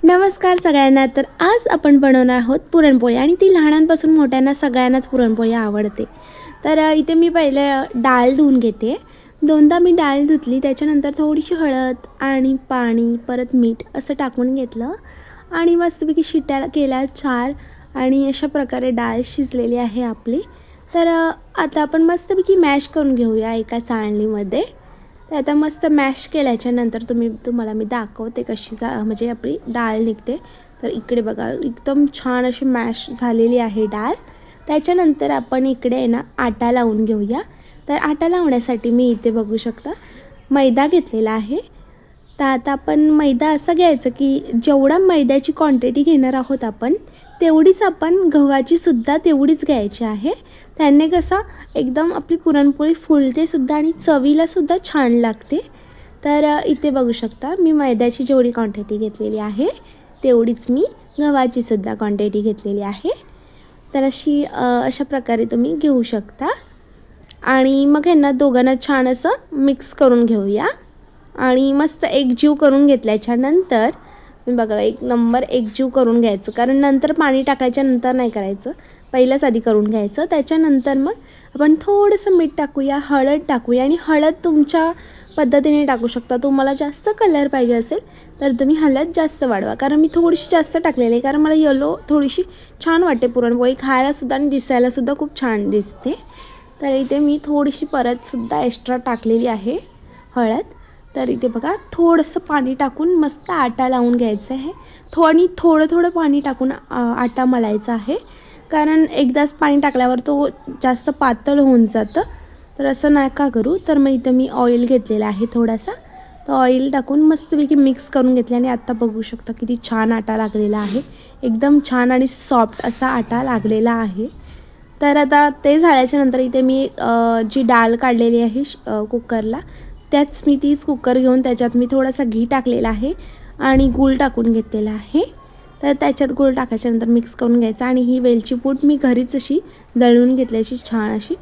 नमस्कार सगळ्यांना. तर आज आपण बनवणार आहोत पुरणपोळी आणि ती लहानांपासून मोठ्यांना सगळ्यांनाच पुरणपोळी आवडते. तर इथे मी पहिले डाळ धुवून घेते. दोनदा मी डाळ धुतली, त्याच्यानंतर थोडीशी हळद आणि पाणी परत मीठ असं टाकून घेतलं आणि मस्तपैकी शिट्ट्या केल्या 4 आणि अशा प्रकारे डाळ शिजलेली आहे आपली. तर आता आपण मस्तपैकी मॅश करून घेऊया एका चाळणीमध्ये. तर आता मस्त मॅश केल्याच्यानंतर तुम्हाला मी दाखवते कशी म्हणजे आपली डाळ निघते. तर इकडे बघा एकदम छान अशी मॅश झालेली आहे डाळ. त्याच्यानंतर आपण इकडे ना आटा लावून घेऊया. तर आटा लावण्यासाठी मी इथे बघू शकता मैदा घेतलेला आहे. तर आता आपण मैदा असं घ्यायचं की जेवढा मैद्याची क्वांटिटी घेणार आहोत आपण तेवढीच आपण गव्हाची सुद्धा तेवढीच घ्यायची आहे. त्याने कसा एकदम आपली पुरणपोळी फुलते सुद्धा आणि चवीला सुद्धा छान लागते. तर इथे बघू शकता मी मैद्याची जेवढी क्वांटिटी घेतलेली आहे तेवढीच मी गव्हाची सुद्धा क्वांटिटी घेतलेली आहे. तर अशा प्रकारे तुम्ही घेऊ शकता आणि मग ह्यांना दोघांना छान असं मिक्स करून घेऊया आणि मस्त एकजीव करून घेतल्याच्यानंतर मी बघा एक नंबर एकजीव करून घ्यायचं, कारण नंतर पाणी टाकायच्या नंतर नाही करायचं, पहिलंच आधी करून घ्यायचं. त्याच्यानंतर मग आपण थोडंसं मीठ टाकूया, हळद टाकूया आणि हळद तुमच्या पद्धतीने टाकू शकता. तुम्हाला जास्त कलर पाहिजे असेल तर तुम्ही हळद जास्त वाढवा, कारण मी थोडीशी जास्त टाकलेली आहे, कारण मला येलो थोडीशी छान वाटते पुरणपोळी खायलासुद्धा आणि दिसायलासुद्धा खूप छान दिसते. तर इथे मी थोडीशी परतसुद्धा एक्स्ट्रा टाकलेली आहे हळद. तर इथे बघा थोडंसं पाणी टाकून मस्त आटा लावून घ्यायचं आहे. थोडं थोडं पाणी टाकून आटा मळायचा आहे, कारण एकदाच पाणी टाकल्यावर तो जास्त पातळ होऊन जातं. तर असं नका करू. तर मग इथं मी ऑइल घेतलेला आहे थोडासा. तर ऑइल टाकून मस्तपैकी मिक्स करून घेतले आणि आत्ता बघू शकता किती छान आटा लागलेला आहे. एकदम छान आणि सॉफ्ट असा आटा लागलेला आहे. तर आता ते झाल्याच्यानंतर इथे मी जी डाळ काढलेली आहे कुकरला, त्याच मी तीच कुकर घेऊन त्याच्यात मी थोडासा घी टाकलेला आहे आणि गूळ टाकून घेतलेला आहे. तर त्याच्यात गूळ टाकायच्यानंतर मिक्स करून घ्यायचं आणि ही वेलची पूड मी घरीच अशी दळून घेतल्याची छान अशी,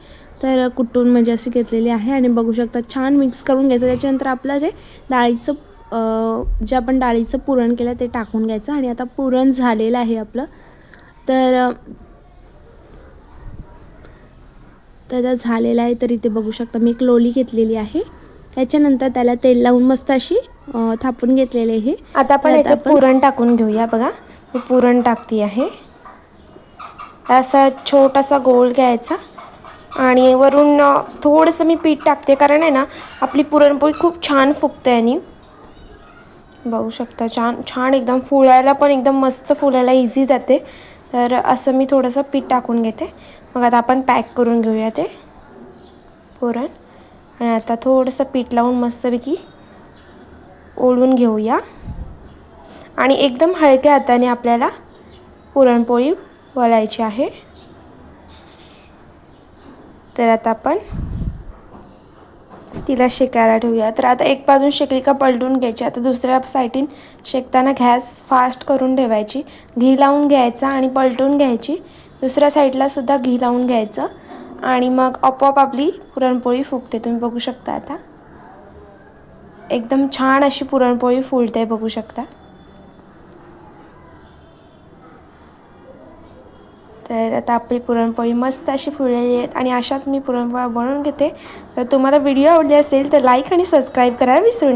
तर कुटून म्हणजे अशी घेतलेली आहे आणि बघू शकता छान मिक्स करून घ्यायचं. त्याच्यानंतर आपलं जे आपण डाळीचं पुरण केलं ते टाकून घ्यायचं आणि आता पुरण झालेलं आहे आपलं. तर झालेलं आहे. तर इथे बघू शकता मी एक लोली घेतलेली आहे. त्याच्यानंतर त्याला तेल लावून मस्त अशी थापून घेतलेले आहे. आता आपण पुरण टाकून घेऊया. बघा मी पुरण टाकते आहे. असा छोटासा गोल घ्यायचा आणि वरून थोडंसं मी पीठ टाकते, कारण आहे ना आपली पुरणपोळी खूप छान फुगते आणि बघू शकता छान एकदम फुलायला पण एकदम मस्त फुलायला इझी जाते. तर असं मी थोडंसं पीठ टाकून घेते. मग आता आपण पॅक करून घेऊया ते पुरण आणि आता थोडंसं पीठ लावून मस्तपैकी ओढून घेऊया आणि एकदम हलक्या हाताने आपल्याला पुरणपोळी वळायची आहे. तर आता आपण तिला शेकायला ठेवूया. तर आता एक बाजून शेकली का पलटून घ्यायची. आता दुसऱ्या साईडीन शेकताना गॅस फास्ट करून ठेवायची, घी लावून घ्यायचा आणि पलटून घ्यायची. दुसऱ्या साईडला सुद्धा घी लावून घ्यायचं आणि मग आपोआप आपली पुरणपोळी फुगते. तुम्ही बघू शकता आता एकदम छान अशी पुरणपोळी फुलते बघू शकता. तर आता आपली पुरणपोळी मस्त अशी फुललेली आहेत आणि अशाच मी पुरणपोळ्या बनवून घेते. तर तुम्हाला व्हिडिओ आवडली असेल तर लाईक आणि सबस्क्राईब करायला विसरू नका.